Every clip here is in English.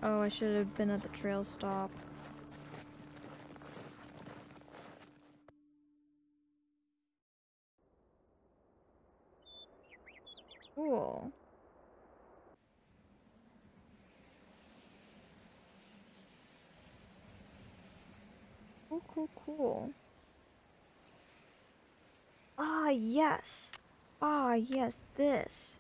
Oh, I should have been at the trail stop. Cool. Cool, cool, cool. Ah, yes. Ah, yes, this.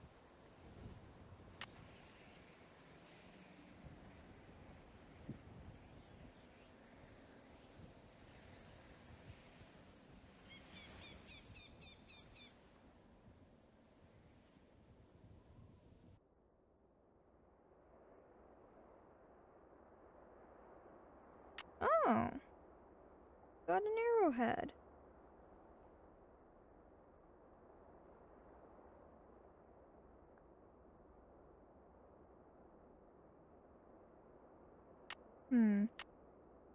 Oh. Got an arrowhead.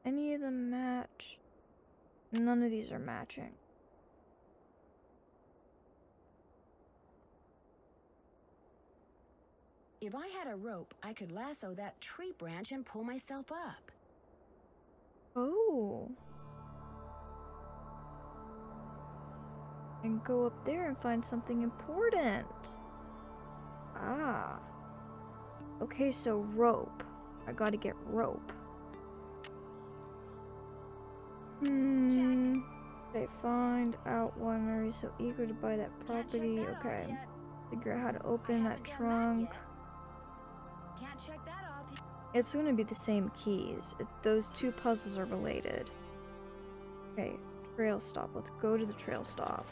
Any of them match? None of these are matching. If I had a rope, I could lasso that tree branch and pull myself up. Oh. And go up there and find something important. Ah. Okay, so rope. I gotta get rope. Check. Okay, find out why Mary's so eager to buy that property. Okay. Figure out how to open that trunk. Can't check that off yet. It's gonna be the same keys. Those two puzzles are related. Okay, trail stop. Let's go to the trail stop.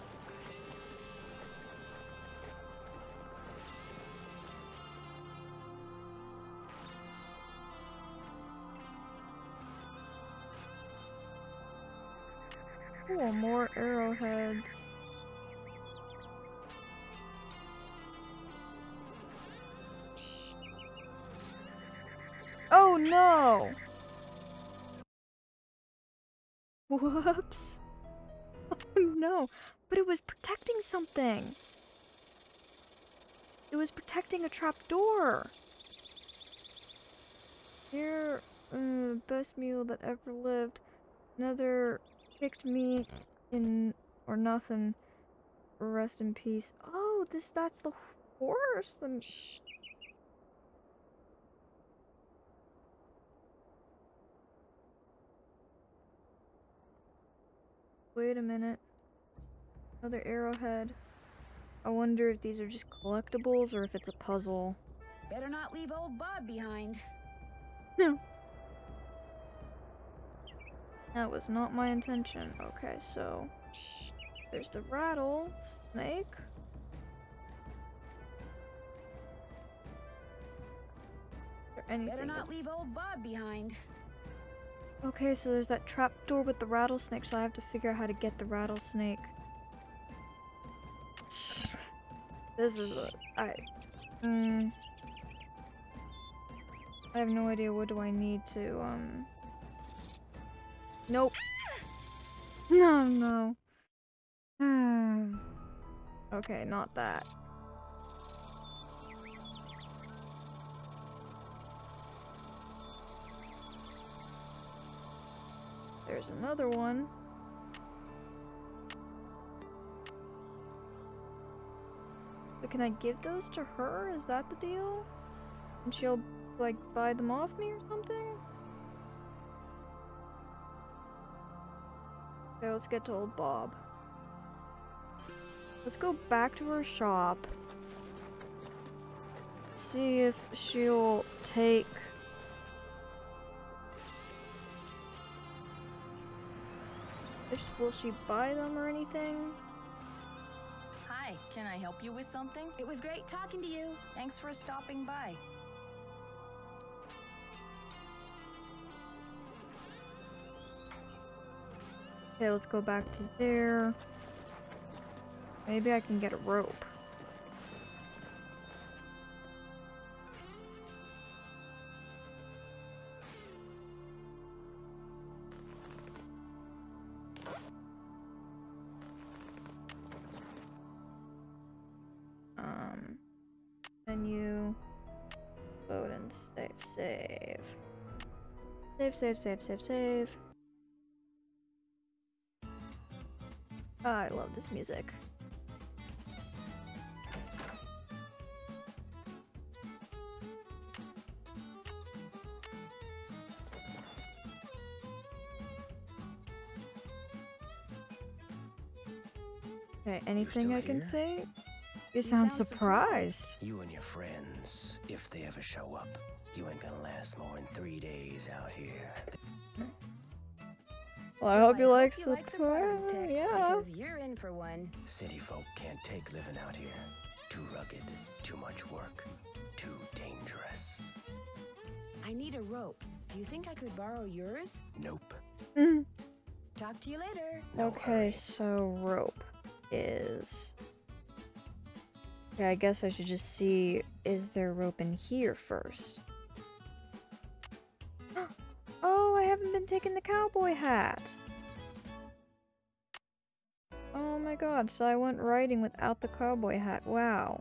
Cool, more arrowheads. Oh no! Whoops. Oh no. But it was protecting something. It was protecting a trapdoor. You're best mule that ever lived. Another kicked me in or nothing. Rest in peace. Oh, that's the horse. Wait a minute. Another arrowhead. I wonder if these are just collectibles or if it's a puzzle. Better not leave old Bob behind. No. That was not my intention. Okay, so there's the rattlesnake. Is there anything? Better not leave old Bob behind. Okay, so there's that trapdoor with the rattlesnake, so I have to figure out how to get the rattlesnake. This is I have no idea. What do I need to, Nope. No. Okay, not that. There's another one. But can I give those to her? Is that the deal? And she'll, like, buy them off me or something? Okay, let's get to old Bob. Let's go back to her shop. See if she'll take... Will she buy them or anything? Hi, can I help you with something? It was great talking to you. Thanks for stopping by. Okay, let's go back to there. Maybe I can get a rope. Menu, load and on. Save, save. Save, save, save, save, save. I love this music. Okay, anything I can say? You sound surprised. You and your friends, if they ever show up, you ain't gonna last more than 3 days out here. Well, I hope you like surprises, Tex, yeah. because you're in for one. City folk can't take living out here. Too rugged, too much work, too dangerous. I need a rope. Do you think I could borrow yours? Nope. Talk to you later. No Okay, hurry. so rope is... Yeah, I guess I should just see, is there rope in here first? Oh, I haven't been taking the cowboy hat! Oh my god, so I went riding without the cowboy hat, wow.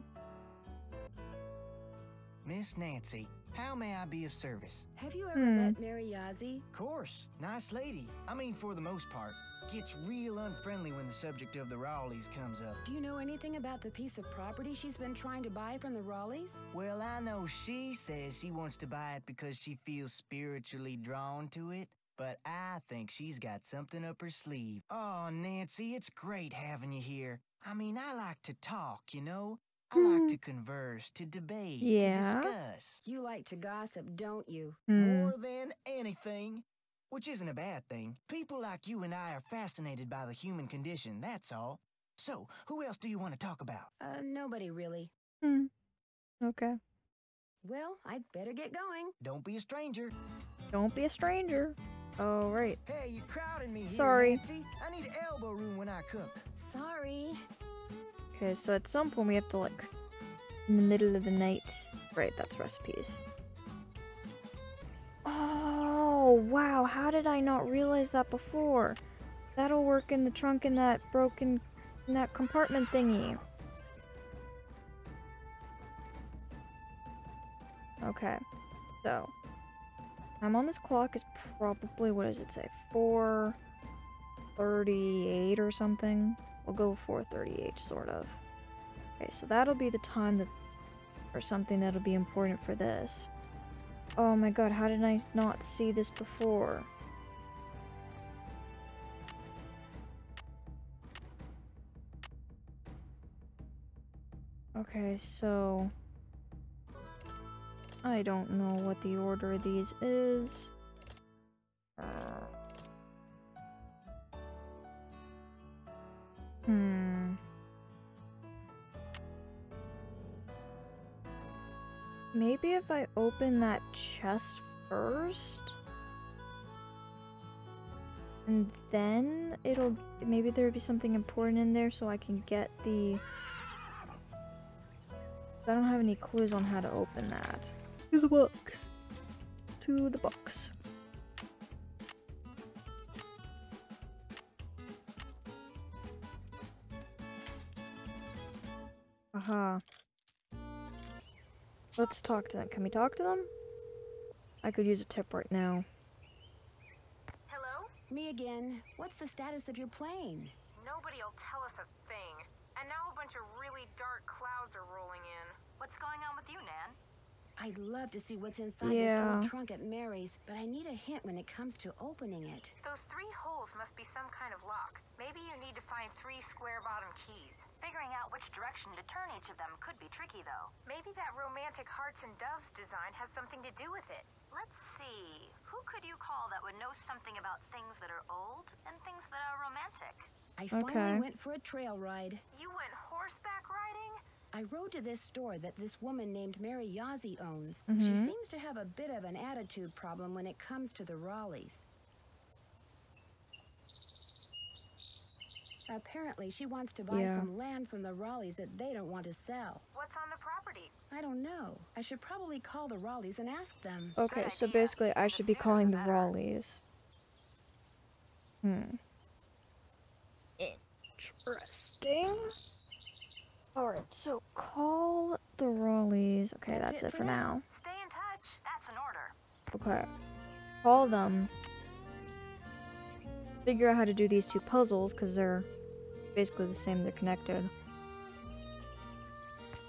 Miss Nancy, how may I be of service? Have you ever met Mary Yazzie? Course, nice lady. I mean, for the most part. Gets real unfriendly when the subject of the Raleighs comes up. Do you know anything about the piece of property she's been trying to buy from the Raleighs? Well, I know she says she wants to buy it because she feels spiritually drawn to it, but I think she's got something up her sleeve. Oh, Nancy, it's great having you here. I mean, I like to talk, you know? I like to converse, to debate, Yeah. to discuss. You like to gossip, don't you? More than anything. Which isn't a bad thing. People like you and I are fascinated by the human condition, that's all. So, who else do you want to talk about? Nobody really. Okay. Well, I'd better get going. Don't be a stranger. Don't be a stranger. Oh, right. Hey, you're crowding me here, Sorry. Nancy. I need elbow room when I cook. Sorry. Okay, so at some point we have to, like, in the middle of the night. Right, that's recipes. Oh, wow, how did I not realize that before? That'll work in the trunk in that in that compartment thingy. Okay, so, I'm on this clock is probably, what does it say, 4:38 or something? We'll go 4:38, sort of. Okay, so that'll be the time that, or something that'll be important for this. Oh my god, how did I not see this before? Okay, so... I don't know what the order of these is. Maybe if I open that chest first? And then it'll... Maybe there'll be something important in there so I can get the... I don't have any clues on how to open that. To the box. To the box. Aha. Let's talk to them. Can we talk to them? I could use a tip right now. Hello? Me again. What's the status of your plane? Nobody'll tell us a thing. And now a bunch of really dark clouds are rolling in. What's going on with you, Nan? I'd love to see what's inside this Yeah. old trunk at Mary's, but I need a hint when it comes to opening it. Those 3 holes must be some kind of lock. Maybe you need to find 3 square-bottom keys. Figuring out which direction to turn each of them could be tricky, though. Maybe that romantic hearts and doves design has something to do with it. Let's see. Who could you call that would know something about things that are old and things that are romantic? I finally Okay. went for a trail ride. You went horseback riding? I rode to this store that this woman named Mary Yazzie owns. She seems to have a bit of an attitude problem when it comes to the Raleighs. Apparently, she wants to buy Yeah. some land from the Raleighs that they don't want to sell. What's on the property? I don't know. I should probably call the Raleighs and ask them. Okay, Good so idea. basically I The should be sooner calling the the better. Raleighs. Interesting. Alright, so call the Raleighs. Okay, that's it for now. Stay in touch. Okay. Call them. Figure out how to do these two puzzles, because they're basically the same, they're connected.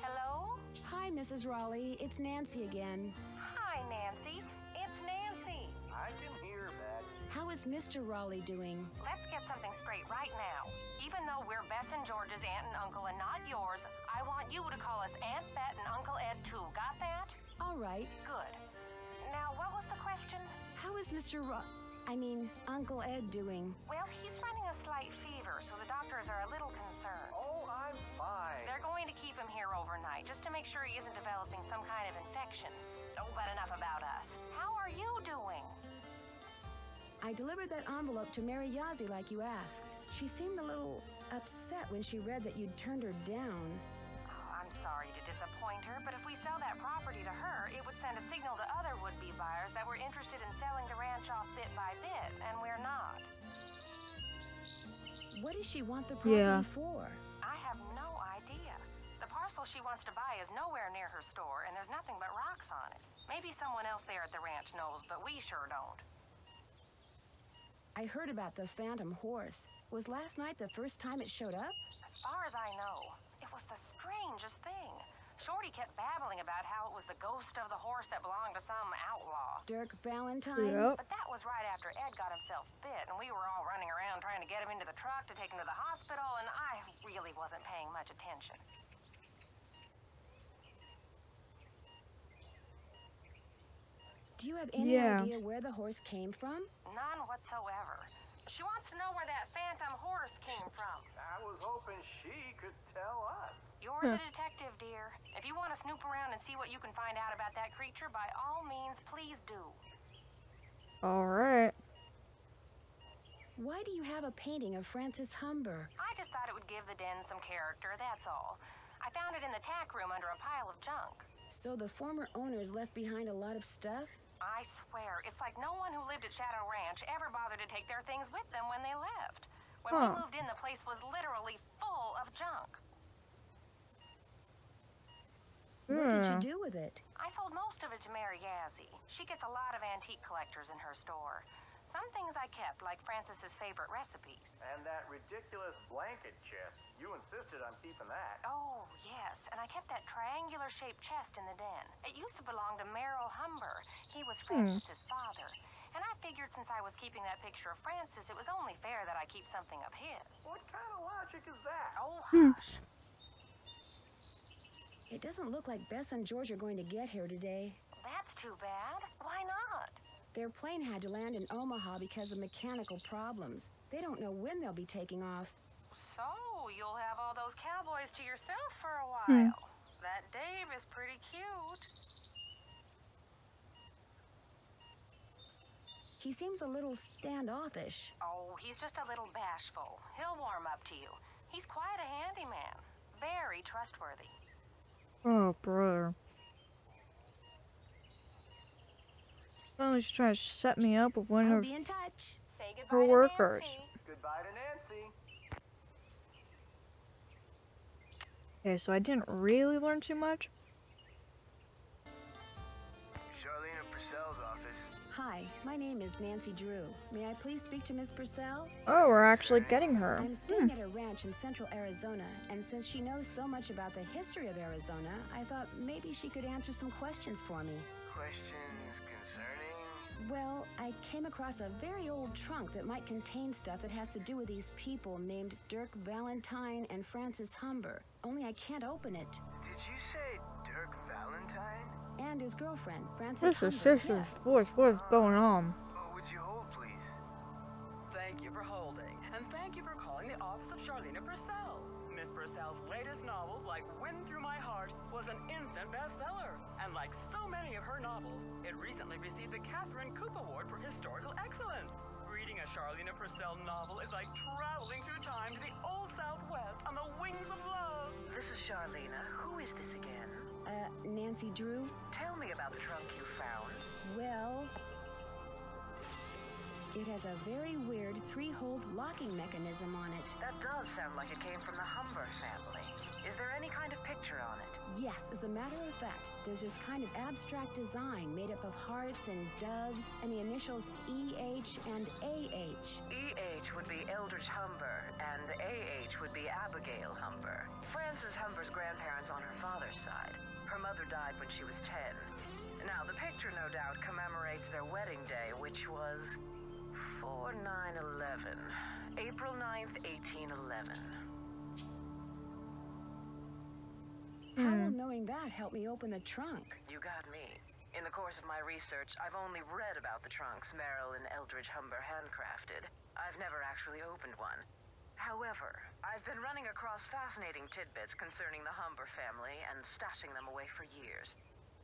Hello? Hi, Mrs. Raleigh. It's Nancy again. Hi, Nancy. It's Nancy. I can hear that. How is Mr. Raleigh doing? Let's get something straight right now. Even though we're Bess and George's aunt and uncle and not yours, I want you to call us Aunt Bet and Uncle Ed too. Got that? All right. Good. Now, what was the question? How is Uncle Ed doing? Well, he's running a slight fever, so the doctors are a little concerned. Oh, I'm fine. They're going to keep him here overnight, just to make sure he isn't developing some kind of infection. Oh, but enough about us. How are you doing? I delivered that envelope to Mary Yazzie like you asked. She seemed a little upset when she read that you'd turned her down. Oh, I'm sorry to disappoint her, but if we sell that property to her, it would send a signal to other would-be buyers that we're interested in selling the ranch off bit by bit, and we're not. What does she want the property for? I have no idea. The parcel she wants to buy is nowhere near her store, and there's nothing but rocks on it. Maybe someone else there at the ranch knows, but we sure don't. I heard about the phantom horse. Was last night the first time it showed up? As far as I know, it was the strangest thing. Shorty kept babbling about how it was the ghost of the horse that belonged to some outlaw. Dirk Valentine? Yep. But that was right after Ed got himself bit, and we were all running around trying to get him into the truck to take him to the hospital, and I really wasn't paying much attention. Do you have any idea where the horse came from? None whatsoever. She wants to know where that phantom horse came from. I was hoping she could tell us. You're the detective, dear. If you want to snoop around and see what you can find out about that creature, by all means, please do. Alright. Why do you have a painting of Francis Humber? I just thought it would give the den some character, that's all. I found it in the tack room under a pile of junk. So the former owners left behind a lot of stuff? I swear, it's like no one who lived at Shadow Ranch ever bothered to take their things with them when they left. When we moved in, the place was literally full of junk. What did you do with it? I sold most of it to Mary Yazzie. She gets a lot of antique collectors in her store. Some things I kept, like Francis's favorite recipes. And that ridiculous blanket chest. You insisted on keeping that. Oh, yes, and I kept that triangular-shaped chest in the den. It used to belong to Merrill Humber. He was Francis's father. And I figured since I was keeping that picture of Francis, it was only fair that I keep something of his. What kind of logic is that? Oh, hush. It doesn't look like Bess and George are going to get here today. That's too bad. Why not? Their plane had to land in Omaha because of mechanical problems. They don't know when they'll be taking off. So, you'll have all those cowboys to yourself for a while. That Dave is pretty cute. He seems a little standoffish. Oh, he's just a little bashful. He'll warm up to you. He's quite a handyman. Very trustworthy. Oh, brother. Well, she's trying to set me up with one I'll of be in touch. Say goodbye her to workers. Nancy. Goodbye to Nancy. Okay, so I didn't really learn too much. Charlene Purcell's office. Hi, my name is Nancy Drew. May I please speak to Miss Purcell? Oh, we're actually getting her. I'm staying at a ranch in central Arizona, and since she knows so much about the history of Arizona, I thought maybe she could answer some questions for me. Questions concerning? Well, I came across a very old trunk that might contain stuff that has to do with these people named Dirk Valentine and Francis Humber. Only I can't open it. Did you say Dirk Valentine? And his girlfriend, Francis This Humber. is sister's voice. What is going on? Oh, would you hold, please? Thank you for holding, and thank you for calling the office of Charlene Purcell. Miss Purcell's latest novel, like Wind Through My Heart, was an instant bestseller. And like so many of her novels, it recently received the Catherine Coop Award for Historical Excellence. Reading a Charlene Purcell novel is like traveling through time to the old Southwest on the wings of love. This is Charlena. Who is this again? Nancy Drew? Tell me about the trunk you found. Well, It has a very weird 3-hole locking mechanism on it. That does sound like it came from the Humber family. Is there any kind of picture on it? Yes, as a matter of fact, there's this kind of abstract design made up of hearts and doves and the initials EH and AH. EH would be Eldridge Humber, and AH would be Abigail Humber. Frances Humber's grandparents on her father's side. Her mother died when she was 10. Now, the picture no doubt commemorates their wedding day, which was 4/9/11. April 9th, 1811. How will knowing that help me open the trunk? You got me. In the course of my research, I've only read about the trunks Merrill and Eldridge Humber handcrafted. I've never actually opened one. However, I've been running across fascinating tidbits concerning the Humber family and stashing them away for years.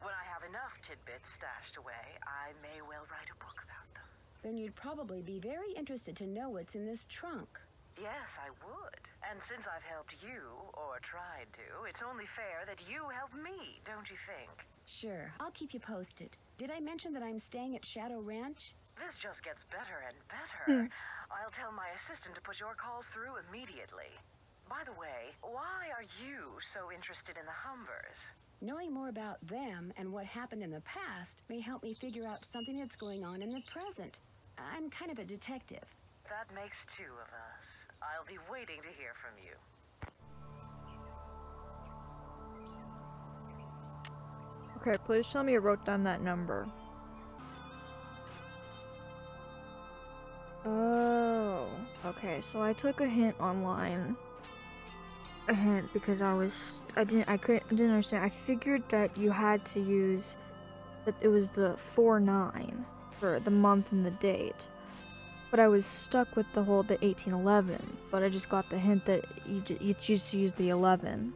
When I have enough tidbits stashed away, I may well write a book about them. Then you'd probably be very interested to know what's in this trunk. Yes, I would. And since I've helped you, or tried to, it's only fair that you help me, don't you think? Sure, I'll keep you posted. Did I mention that I'm staying at Shadow Ranch? This just gets better and better. I'll tell my assistant to put your calls through immediately. By the way, why are you so interested in the Humbers? Knowing more about them and what happened in the past may help me figure out something that's going on in the present. I'm kind of a detective. That makes 2 of us. I'll be waiting to hear from you. Okay, please tell me you wrote down that number. Oh, okay, so I took a hint online. A hint because I didn't understand. I figured that you had to use that it was the 4/9 for the month and the date. But I was stuck with the 1811, but I just got the hint that you just use the 11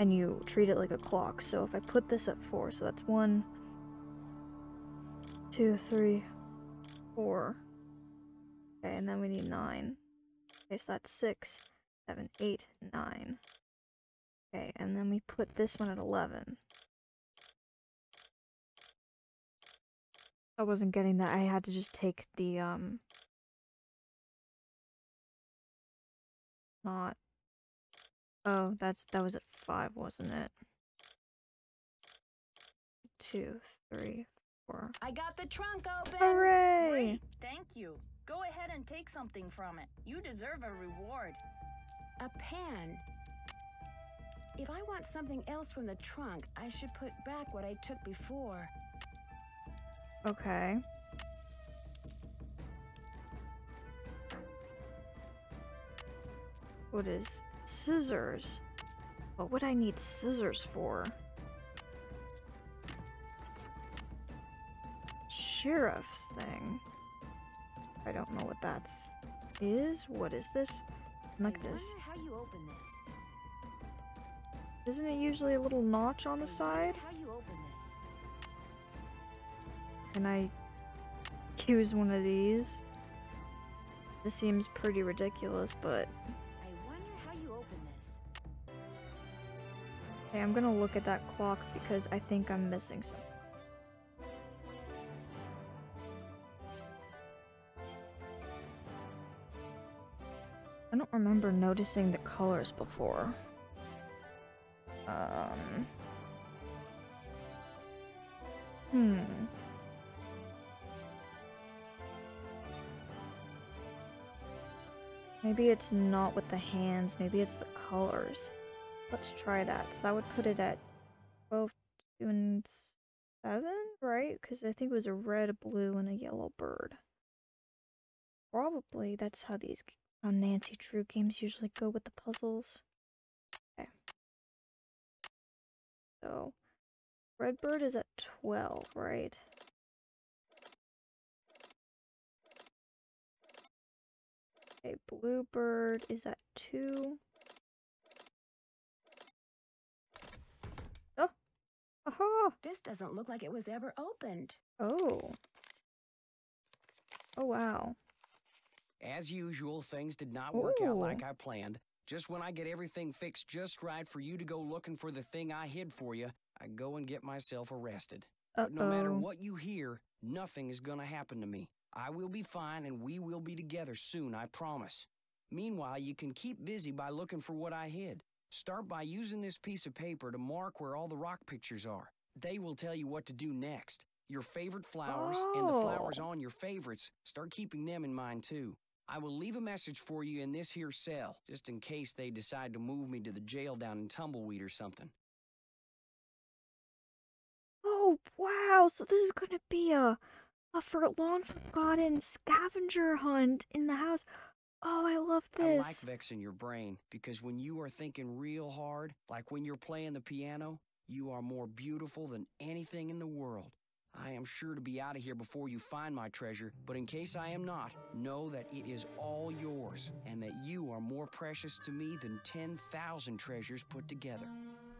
and you treat it like a clock. So if I put this at 4, so that's 1, 2, 3, 4. Okay, and then we need 9. Okay, so that's 6, 7, 8, 9. Okay, and then we put this one at 11. I wasn't getting that. I had to just take the, not... Oh, that was at 5, wasn't it? 2, 3, 4. I got the trunk open! Hooray! Great, thank you. Go ahead and take something from it. You deserve a reward. A pen. If I want something else from the trunk, I should put back what I took before. Okay. What is scissors? What would I need scissors for? Sheriff's thing. I don't know what that's is. What is this? Like this. I wonder how you open this. Isn't it usually a little notch on the side? How you open this? Can I use one of these? This seems pretty ridiculous, but... I wonder how you open this. Okay, I'm gonna look at that clock because I think I'm missing something. I don't remember noticing the colors before. Maybe it's not with the hands, maybe it's the colors. Let's try that. So that would put it at 12, 2, and 7, right? Because I think it was a red, a blue, and a yellow bird. Probably that's how these Nancy Drew games usually go with the puzzles. Okay. So, red bird is at 12, right? Okay, blue bird is at 2. Oh! Aha! This doesn't look like it was ever opened. Oh. Oh, wow. As usual, things did not work out like I planned. Just when I get everything fixed just right for you to go looking for the thing I hid for you, I go and get myself arrested. But no matter what you hear, nothing is gonna happen to me. I will be fine and we will be together soon, I promise. Meanwhile, you can keep busy by looking for what I hid. Start by using this piece of paper to mark where all the rock pictures are. They will tell you what to do next. Your favorite flowers and the flowers on your favorites, start keeping them in mind too. I will leave a message for you in this here cell, just in case they decide to move me to the jail down in Tumbleweed or something. Oh, wow. So this is gonna be a long forgotten scavenger hunt in the house. Oh, I love this. I like vexing your brain, because when you are thinking real hard, like when you're playing the piano, you are more beautiful than anything in the world. I am sure to be out of here before you find my treasure, but in case I am not, know that it is all yours, and that you are more precious to me than 10,000 treasures put together.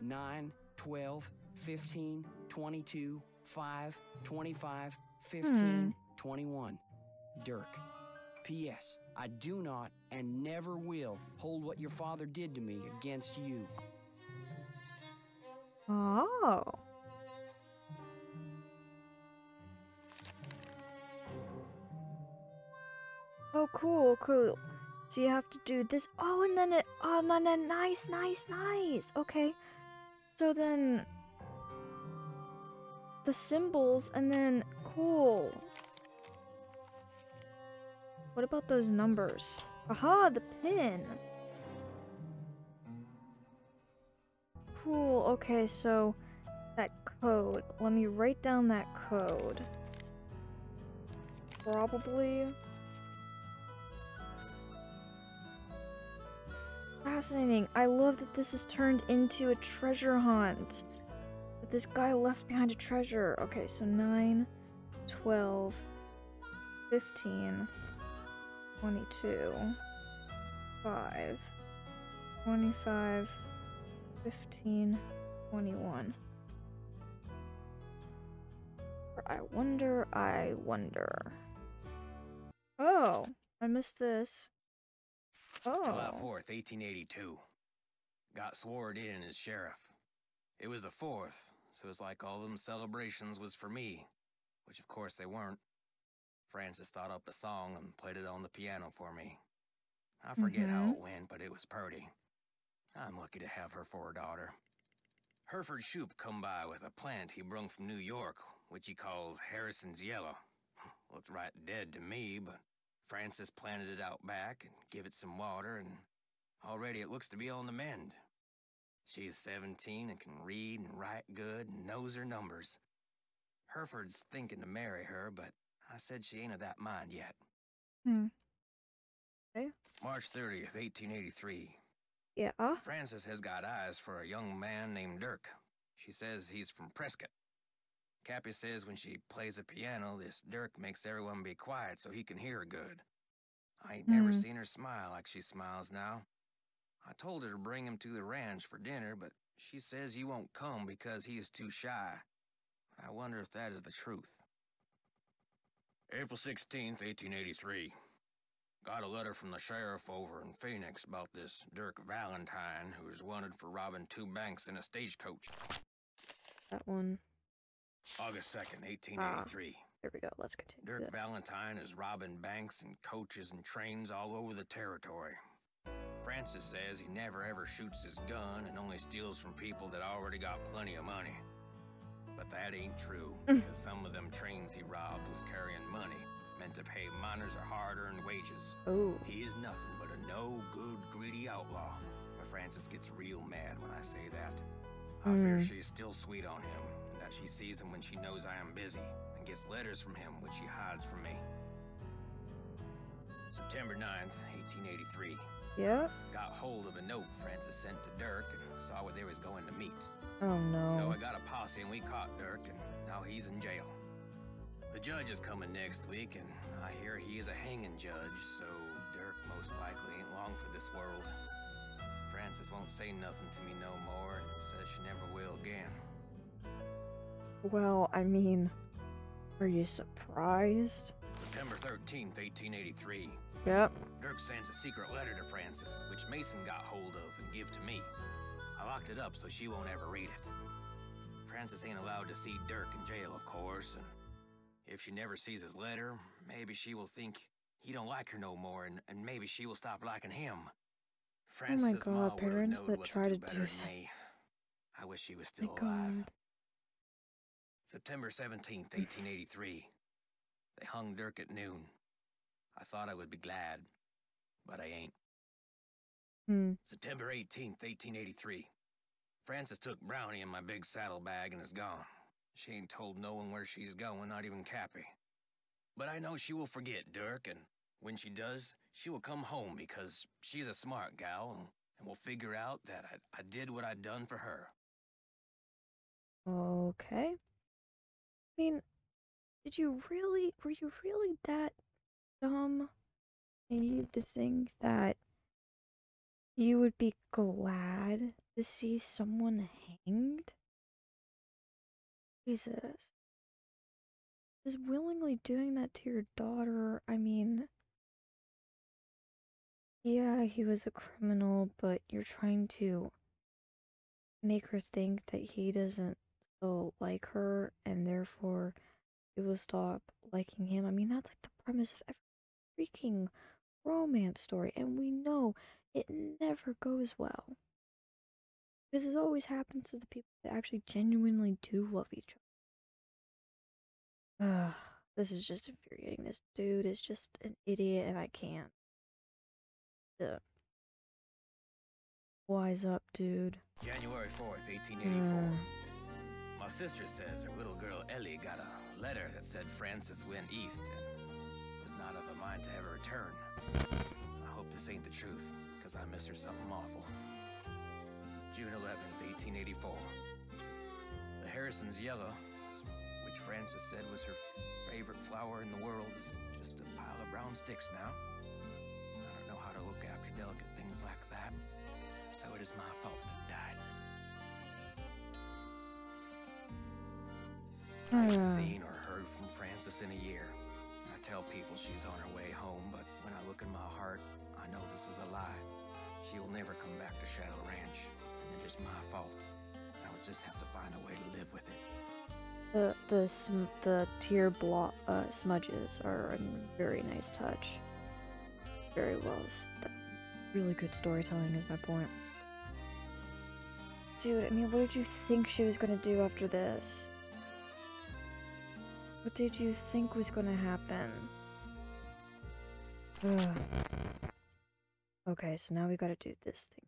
9, 12, 15, 22, 5, 25, 15, 21. Dirk. P.S. I do not and never will hold what your father did to me against you. Oh. Oh, cool, cool. So you have to do this. Oh, and then nice. Okay. So then the symbols, and then cool. What about those numbers? Aha, the pin. Cool. Okay, so that code. Let me write down that code. Probably. Fascinating. I love that this is turned into a treasure hunt. That this guy left behind a treasure. Okay, so 9, 12, 15, 22, 5, 25, 15, 21. I wonder. Oh, I missed this. Oh. July 4th, 1882. Got sworn in as sheriff. It was the 4th, so it's like all them celebrations was for me, which of course they weren't. Frances thought up a song and played it on the piano for me. I forget how it went, but it was purty. I'm lucky to have her for a daughter. Hereford Shoup come by with a plant he brung from New York, which he calls Harrison's Yellow. Looked right dead to me, but Frances planted it out back and give it some water, and already it looks to be on the mend. She's 17 and can read and write good and knows her numbers. Hereford's thinking to marry her, but I said she ain't of that mind yet. Okay. March 30th, 1883. Yeah. Frances has got eyes for a young man named Dirk. She says he's from Prescott. Cappy says when she plays the piano, this Dirk makes everyone be quiet so he can hear her good. I ain't never seen her smile like she smiles now. I told her to bring him to the ranch for dinner, but she says he won't come because he is too shy. I wonder if that is the truth. April 16th, 1883. Got a letter from the sheriff over in Phoenix about this Dirk Valentine, who's wanted for robbing 2 banks in a stagecoach. That one. August 2nd, 1883. There we go. Let's continue. Dirk Valentine is robbing banks and coaches and trains all over the territory. Frances says he never ever shoots his gun and only steals from people that already got plenty of money. But that ain't true, because some of them trains he robbed was carrying money, meant to pay miners a hard-earned wages. Oh. He is nothing but a no-good, greedy outlaw. But Frances gets real mad when I say that. I fear she's still sweet on him, and that she sees him when she knows I am busy, and gets letters from him which she hides from me. September 9th, 1883. Yeah. Got hold of a note Frances sent to Dirk and saw where they was going to meet. Oh no. So I got a posse and we caught Dirk, and now he's in jail. The judge is coming next week, and I hear he is a hanging judge, so Dirk most likely ain't long for this world. Frances won't say nothing to me no more, and says she never will again. Well, I mean, are you surprised? September 13th, 1883. Yep. Dirk sends a secret letter to Frances, which Mason got hold of and give to me. I locked it up so she won't ever read it. Frances ain't allowed to see Dirk in jail, of course, and If she never sees his letter, maybe she will think he don't like her no more, and maybe she will stop liking him. Oh my Francis' ma god, would've parents knowed that what try to to do do better that. than me. I wish she was My still alive. god. September 17th, 1883. They hung Dirk at noon. I thought I would be glad, but I ain't. September 18th, 1883. Frances took Brownie in my big saddlebag and is gone. She ain't told no one where she's going, not even Cappy. But I know she will forget Dirk, and when she does, she will come home because she's a smart gal and will figure out that I did what I'd done for her. Okay. I mean, were you really that dumb? Naive to think that you would be glad to see someone hanged? Jesus. Just willingly doing that to your daughter, I mean... Yeah, he was a criminal, but you're trying to make her think that he doesn't still like her, and therefore you will stop liking him. I mean, that's like the premise of every freaking romance story, and we know it never goes well. Because this always happens to the people that actually genuinely do love each other. Ugh, this is just infuriating. This dude is just an idiot, and I can't. Ugh. Wise up, dude. January 4th, 1884. My sister says her little girl Ellie got a letter that said Frances went east and was not of a mind to ever return. I hope this ain't the truth, because I miss her something awful. June 11th, 1884. The Harrison's yellow, which Frances said was her favorite flower in the world, is just a pile of brown sticks now. I don't know how to look after delicate things like that, so it is my fault that died. I ain't seen or heard from Frances in a year. I tell people she's on her way home, but when I look in my heart, I know this is a lie. She will never come back to Shadow Ranch, and it is my fault. I will just have to find a way to live with it. The tear smudges are a very nice touch. Very well. Really good storytelling is my point. Dude, I mean, what did you think she was gonna do after this? What did you think was gonna happen? Ugh. Okay, so now we gotta do this thing.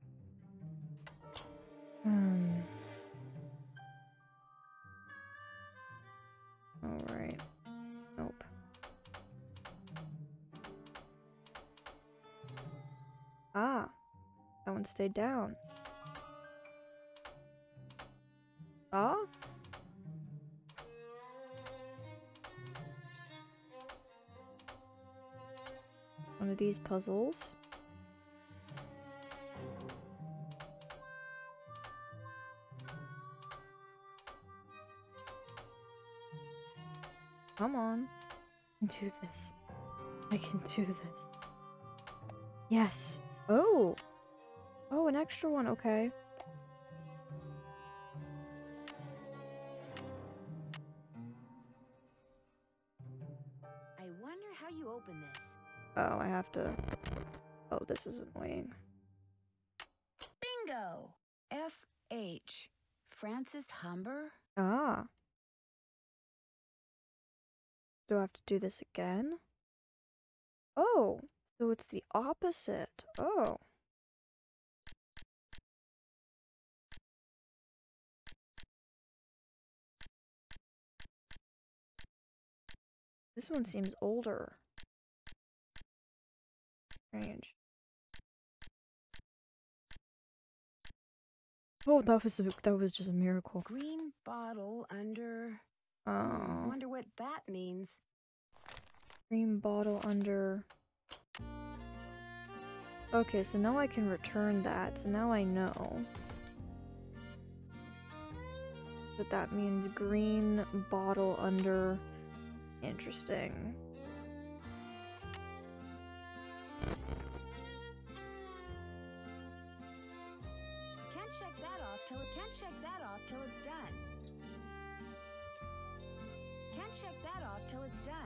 Alright. Nope. Ah. That one stayed down. Ah? One of these puzzles. Come on. I can do this. I can do this. Yes. Oh. Oh, an extra one. Okay. I wonder how you open this. Oh, I have to... Oh, this is annoying. Bingo! F.H. Francis Humber? Ah. Do I have to do this again? Oh, so it's the opposite. Oh. This one seems older. Strange. Oh, that was just a miracle. Green bottle under... Oh. Wonder what that means. Green bottle under... Okay, so now I can return that, so now I know. But that means green bottle under... Interesting. Can't check that off till it's done. Can't can't shut that off till it's done.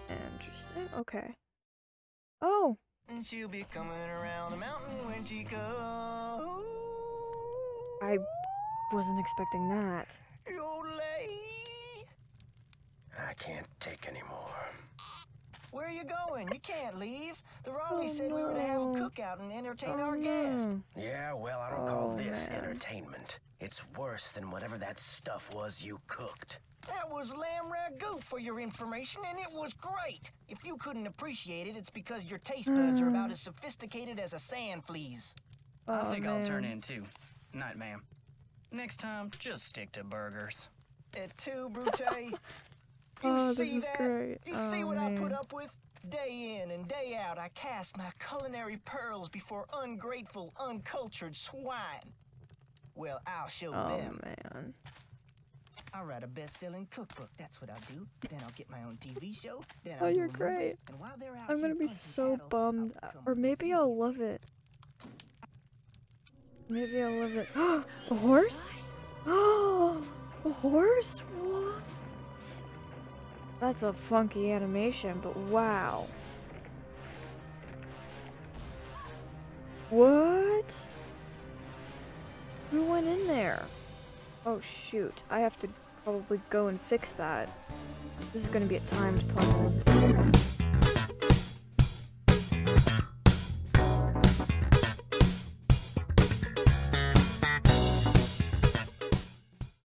Interesting. Okay. Oh. And she'll be coming around the mountain when she goes. I wasn't expecting that. I can't take any more. Where are you going? You can't leave. The Raleigh said we were to have a cookout and entertain our guest. Yeah, well, I don't call this entertainment. It's worse than whatever that stuff was you cooked. That was lamb ragout for your information, and it was great. If you couldn't appreciate it, it's because your taste buds are about as sophisticated as a sand flea's. I think I'll turn in too. Night, ma'am. Next time, just stick to burgers. Et tu, Brute? Oh, this is great. You see what I put up with? Day in and day out, I cast my culinary pearls before ungrateful, uncultured swine. Well, I'll show them. Oh, man. I'll write a best-selling cookbook. That's what I'll do. Then I'll get my own TV show. Then Oh, I'll do you're a movie. great. And while they're out I'm gonna here be punching so cattle, bummed. I'll become Or maybe a I'll love it. Maybe I'll love it. The horse? Oh, the horse? What? That's a funky animation, but wow. What? Who went in there? Oh shoot, I have to probably go and fix that. This is gonna be a timed puzzle.